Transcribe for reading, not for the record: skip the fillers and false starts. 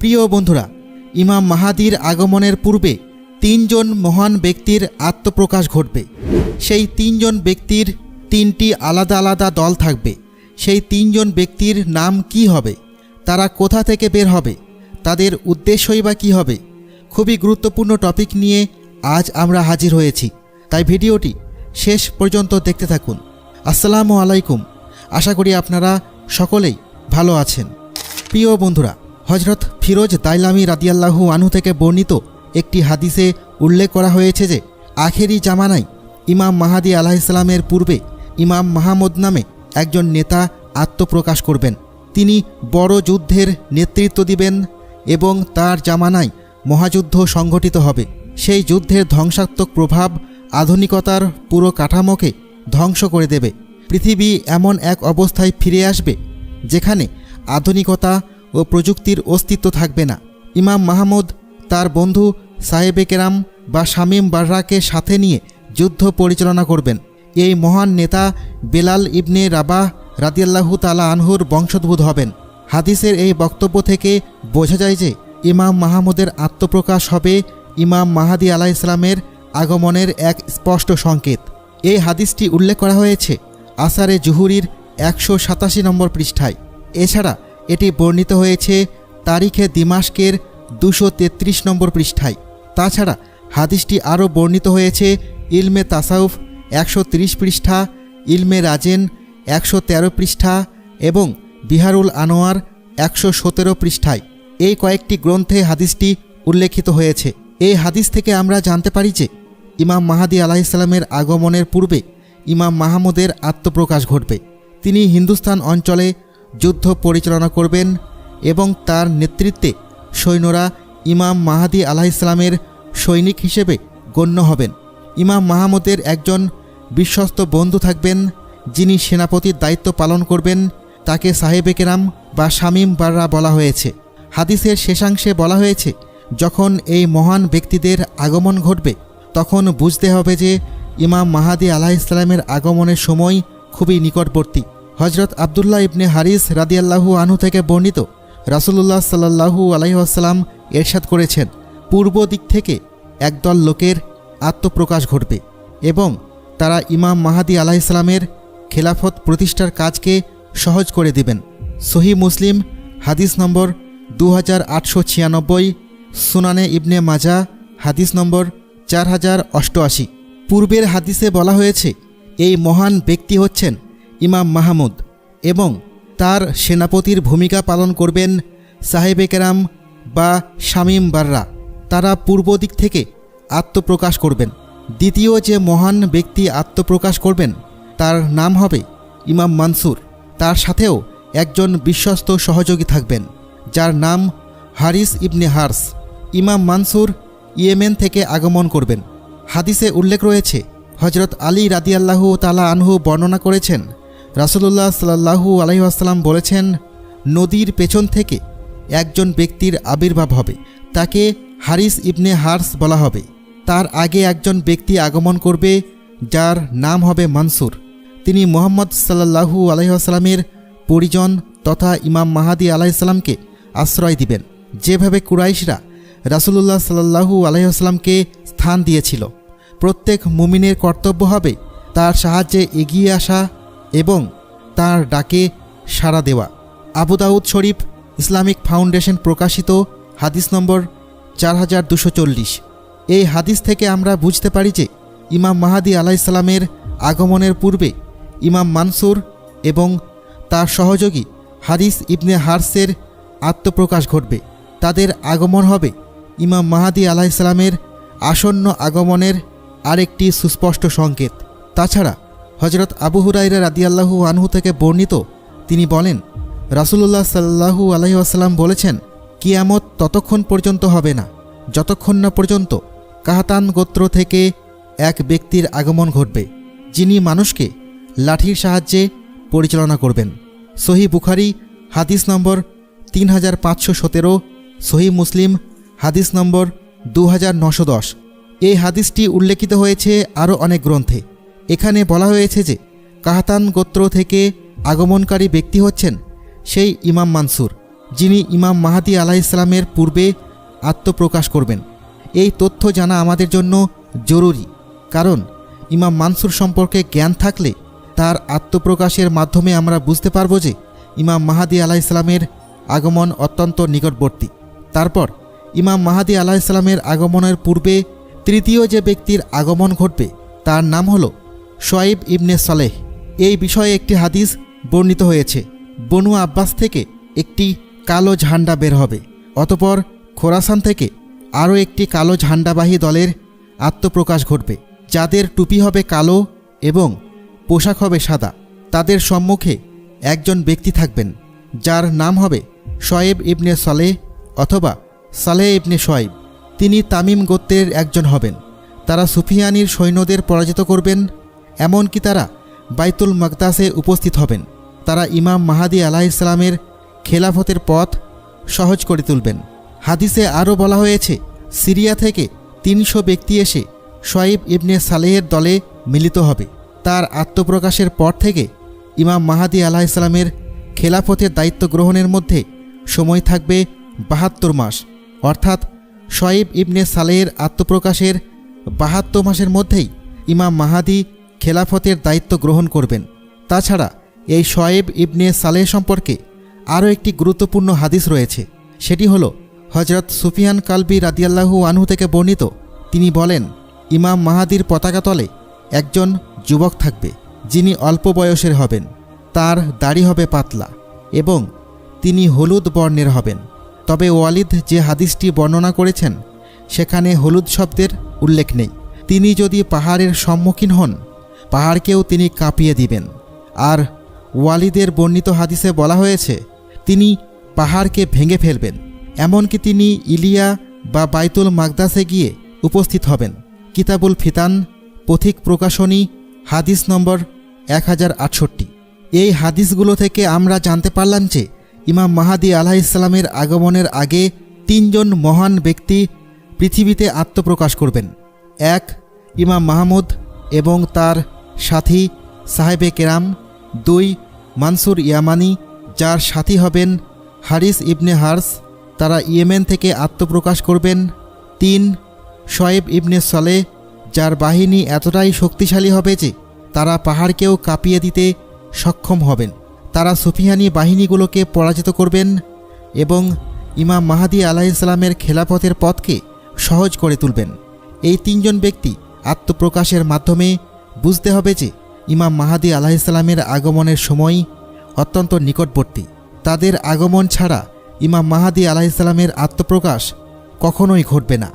প্রিয় বন্ধুরা, ইমাম মাহাদির আগমনের পূর্বে তিনজন মহান ব্যক্তির আত্মপ্রকাশ ঘটবে। সেই তিনজন ব্যক্তির তিনটি আলাদা আলাদা দল থাকবে। সেই তিনজন ব্যক্তির নাম কি হবে, তারা কোথা থেকে বের হবে, তাদের উদ্দেশ্যই বা কী হবে, খুবই গুরুত্বপূর্ণ টপিক নিয়ে আজ আমরা হাজির হয়েছি। তাই ভিডিওটি শেষ পর্যন্ত দেখতে থাকুন। আসসালামু আলাইকুম। আশা করি আপনারা সকলেই ভালো আছেন। প্রিয় বন্ধুরা, হজরত ফিরোজ দাইলামি রাদিয়াল্লাহু আনহু থেকে বর্ণিত একটি হাদিসে উল্লেখ করা হয়েছে যে আখেরি জামানায় ইমাম মাহাদি আলাইহিসসালামের পূর্বে ইমাম মাহমুদ নামে একজন নেতা আত্মপ্রকাশ করবেন। তিনি বড় যুদ্ধের নেতৃত্ব দিবেন এবং তার জামানায় মহাযুদ্ধ সংঘটিত হবে। সেই যুদ্ধের ধ্বংসাত্মক প্রভাব আধুনিকতার পুরো কাঠামোকে ধ্বংস করে দেবে। পৃথিবী এমন এক অবস্থায় ফিরে আসবে যেখানে আধুনিকতা ও প্রযুক্তির অস্তিত্ব থাকবে না। ইমাম মাহমুদ তার বন্ধু সাহেবে কেরাম বা শামীম বাররাকে সাথে নিয়ে যুদ্ধ পরিচালনা করবেন। এই মহান নেতা বেলাল ইবনে রাবাহ রাদিয়াল্লাহু তাআলা আনহুর বংশোদ্ভূত হবেন। হাদিসের এই বক্তব্য থেকে বোঝা যায় যে ইমাম মাহমুদের আত্মপ্রকাশ হবে ইমাম মাহাদি আলাইহিসসালামের আগমনের এক স্পষ্ট সংকেত। এই হাদিসটি উল্লেখ করা হয়েছে আসারে জুহুরির 187 নম্বর পৃষ্ঠায়। এছাড়া এটি বর্ণিত হয়েছে তারিখে দিমাশকের 233 নম্বর পৃষ্ঠায়। তাছাড়া হাদিসটি আরও বর্ণিত হয়েছে ইলমে তাসাউফ 130 পৃষ্ঠা, ইলমে রাজেন 113 পৃষ্ঠা এবং বিহারুল আনোয়ার 117 পৃষ্ঠায়। এই কয়েকটি গ্রন্থে হাদিসটি উল্লেখিত হয়েছে। এই হাদিস থেকে আমরা জানতে পারি যে ইমাম মাহাদি আলাইহিসসালামের আগমনের পূর্বে ইমাম মাহমুদের আত্মপ্রকাশ ঘটবে। তিনি হিন্দুস্তান অঞ্চলে যুদ্ধ পরিচালনা করবেন এবং তার নেতৃত্বে সৈন্যরা ইমাম মাহাদি আলাইহিসসালামের সৈনিক হিসেবে গণ্য হবেন। ইমাম মাহমুদের একজন বিশ্বস্ত বন্ধু থাকবেন যিনি সেনাপতির দায়িত্ব পালন করবেন। তাকে সাহেবে কেরাম বা শামীম বাররা বলা হয়েছে। হাদিসের শেষাংশে বলা হয়েছে যখন এই মহান ব্যক্তিদের আগমন ঘটবে তখন বুঝতে হবে যে ইমাম মাহাদি আলাইহিসসালামের আগমনের সময় খুবই নিকটবর্তী। হজরত আবদুল্লাহ ইবনে হারিস রাদিয়াল্লাহু আনহু থেকে বর্ণিত রাসূলুল্লাহ সাল্লাল্লাহু আলাইহি ওয়াসাল্লাম ইরশাদ করেছেন, পূর্ব দিক থেকে একদল লোকের আত্মপ্রকাশ ঘটবে এবং তারা ইমাম মাহাদি আলাইহিসসালামের খেলাফত প্রতিষ্ঠার কাজকে সহজ করে দিবেন। সহিহ মুসলিম হাদিস নম্বর 2896, সুনানে ইবনে মাজা হাদিস নম্বর 4088। পূর্বের হাদিসে বলা হয়েছে এই মহান ব্যক্তি হচ্ছেন ইমাম মাহমুদ এবং তার সেনাপতির ভূমিকা পালন করবেন সাহেবে কেরাম বা শামীম বাররা। তারা পূর্ব দিক থেকে আত্মপ্রকাশ করবেন। দ্বিতীয় যে মহান ব্যক্তি আত্মপ্রকাশ করবেন তার নাম হবে ইমাম মানসুর। তার সাথেও একজন বিশ্বস্ত সহযোগী থাকবেন যার নাম হারিস ইবনে হার্স। ইমাম মানসুর ইয়েমেন থেকে আগমন করবেন। হাদিসে উল্লেখ রয়েছে হজরত আলী রাদিয়াল্লাহু তাআলা আনহু বর্ণনা করেছেন রাসূলুল্লাহ সাল্লাল্লাহু আলাইহি ওয়াসাল্লাম বলেছেন, নদীর পেছন থেকে একজন ব্যক্তির আবির্ভাব হবে, তাকে হারিস ইবনে হার্স বলা হবে। তার আগে একজন ব্যক্তি আগমন করবে যার নাম হবে মানসুর। তিনি মুহাম্মদ সাল্লাল্লাহু আলাইহি ওয়াসাল্লামের পরিজন তথা ইমাম মাহাদি আলাইহিসসালামকে আশ্রয় দিবেন, যেভাবে কুরাইশরা রাসূলুল্লাহ সাল্লাল্লাহু আলাইহি ওয়াসাল্লামকে স্থান দিয়েছিল। প্রত্যেক মুমিনের কর্তব্য হবে তার সাহায্যে এগিয়ে আসা এবং তার ডাকে সাড়া দেওয়া। আবু দাউদ শরীফ ইসলামিক ফাউন্ডেশন প্রকাশিত হাদিস নম্বর 4240। এই হাদিস থেকে আমরা বুঝতে পারি যে ইমাম মাহাদি আলাইহিসসালামের আগমনের পূর্বে ইমাম মানসুর এবং তার সহযোগী হারিস ইবনে হার্সের আত্মপ্রকাশ ঘটবে। তাদের আগমন হবে ইমাম মাহাদি আলাইহিসসালামের আসন্ন আগমনের আরেকটি সুস্পষ্ট সংকেত। তাছাড়া হজরত আবু হুরায়রা রাদিয়াল্লাহু আনহু থেকে বর্ণিত, তিনি বলেন রাসূলুল্লাহ সাল্লাল্লাহু আলাইহি ওয়াসাল্লাম বলেছেন, কিয়ামত ততক্ষণ পর্যন্ত হবে না যতক্ষণ না পর্যন্ত কাহতান গোত্র থেকে এক ব্যক্তির আগমন ঘটবে যিনি মানুষকে লাঠির সাহায্যে পরিচালনা করবেন। সহিহ বুখারী হাদিস নম্বর 3517, সহিহ মুসলিম হাদিস নম্বর 2910। এই হাদিসটি উল্লেখিত হয়েছে আরও অনেক গ্রন্থে। এখানে বলা হয়েছে যে কাহতান গোত্র থেকে আগমনকারী ব্যক্তি হচ্ছেন সেই ইমাম মানসুর। যিনি ইমাম মাহাদি আলাইহিসসালামের পূর্বে আত্মপ্রকাশ করবেন। এই তথ্য জানা আমাদের জন্য জরুরি, কারণ ইমাম মানসুর সম্পর্কে জ্ঞান থাকলে তার আত্মপ্রকাশের মাধ্যমে আমরা বুঝতে পারব যে ইমাম মাহাদি আলাইহিসসালামের আগমন অত্যন্ত নিকটবর্তী। তারপর ইমাম মাহাদি আলাইহিসসালামের আগমনের পূর্বে তৃতীয় যে ব্যক্তির আগমন ঘটবে তার নাম হল শুআয়ব ইবনে সালেহ। এই বিষয়ে একটি হাদিস বর্ণিত হয়েছে, বনু আব্বাস থেকে একটি কালো ঝান্ডা বের হবে, অতপর খোরাসান থেকে আরও একটি কালো ঝান্ডাবাহী দলের আত্মপ্রকাশ ঘটবে, যাদের টুপি হবে কালো এবং পোশাক হবে সাদা। তাদের সম্মুখে একজন ব্যক্তি থাকবেন যার নাম হবে শুআয়ব ইবনে সালেহ অথবা সালেহ ইবনে শুআয়ব। তিনি তামিম গোত্রের একজন হবেন। তারা সুফিয়ানির সৈন্যদের পরাজিত করবেন, এমনকি তারা বাইতুল মাকদাসে উপস্থিত হবেন। তারা ইমাম মাহাদি আলাইহিসসালামের খেলাফতের পথ সহজ করে তুলবেন। হাদিসে আরও বলা হয়েছে, সিরিয়া থেকে 300 ব্যক্তি এসে শুআয়ব ইবনে সালেহের দলে মিলিত হবে। তার আত্মপ্রকাশের পর থেকে ইমাম মাহাদি আলাইহিসসালামের খেলাফতের দায়িত্ব গ্রহণের মধ্যে সময় থাকবে 72 মাস, অর্থাৎ শুআয়ব ইবনে সালেহের আত্মপ্রকাশের 72 মাসের মধ্যেই ইমাম মাহাদি খেলাফতের দায়িত্ব গ্রহণ করবেন। তাছাড়া এই শুআয়ব ইবনে সালেহ সম্পর্কে আরও একটি গুরুত্বপূর্ণ হাদিস রয়েছে। সেটি হলো হযরত সুফিয়ান কালবি রাদিয়াল্লাহু আনহু থেকে বর্ণিত। তিনি বলেন, ইমাম মাহাদির পতাকা তলে একজন যুবক থাকবে, যিনি অল্প বয়সের হবেন। তার দাড়ি হবে পাতলা এবং তিনি হলুদ বর্ণের হবেন। তবে ওয়ালিদ যে হাদিসটি বর্ণনা করেছেন সেখানে হলুদ শব্দের উল্লেখ নেই। তিনি যদি পাহাড়ের সম্মুখীন হন, পাহাড়কেও তিনি কাঁপিয়ে দিবেন। আর ওয়ালিদের বর্ণিত হাদিসে বলা হয়েছে তিনি পাহাড়কে ভেঙে ফেলবেন, এমনকি তিনি ইলিয়া বা বাইতুল মাকদাসে গিয়ে উপস্থিত হবেন। কিতাবুল ফিতান, পথিক প্রকাশনী, হাদিস নম্বর 1068। এই হাদিসগুলো থেকে আমরা জানতে পারলাম যে ইমাম মাহাদি আলাইহিসসালামের আগমনের আগে 3 জন মহান ব্যক্তি পৃথিবীতে আত্মপ্রকাশ করবেন। 1, ইমাম মাহমুদ এবং তার সাথী সাহেবে কেরাম। 2, মানসুর ইয়ামানি, যার সাথী হবেন হারিস ইবনে হার্স, তারা ইয়েমেন থেকে আত্মপ্রকাশ করবেন। 3, শুআয়ব ইবনে সালেহ, যার বাহিনী এতটাই শক্তিশালী হবে যে তারা পাহাড়কেও কাঁপিয়ে দিতে সক্ষম হবেন। তারা সুফিয়ানি বাহিনীগুলোকে পরাজিত করবেন এবং ইমাম মাহাদি আলাইহিসসালামের খেলাফতের পথকে সহজ করে তুলবেন। এই 3 জন ব্যক্তি আত্মপ্রকাশের মাধ্যমে বুঝতে হবে যে ইমাম মাহাদি আলাইহিসসালামের আগমনের সময় অত্যন্ত নিকটবর্তী। তাদের আগমন ছাড়া ইমাম মাহাদি আলাইহিসসালামের আত্মপ্রকাশ কখনোই ঘটবে না।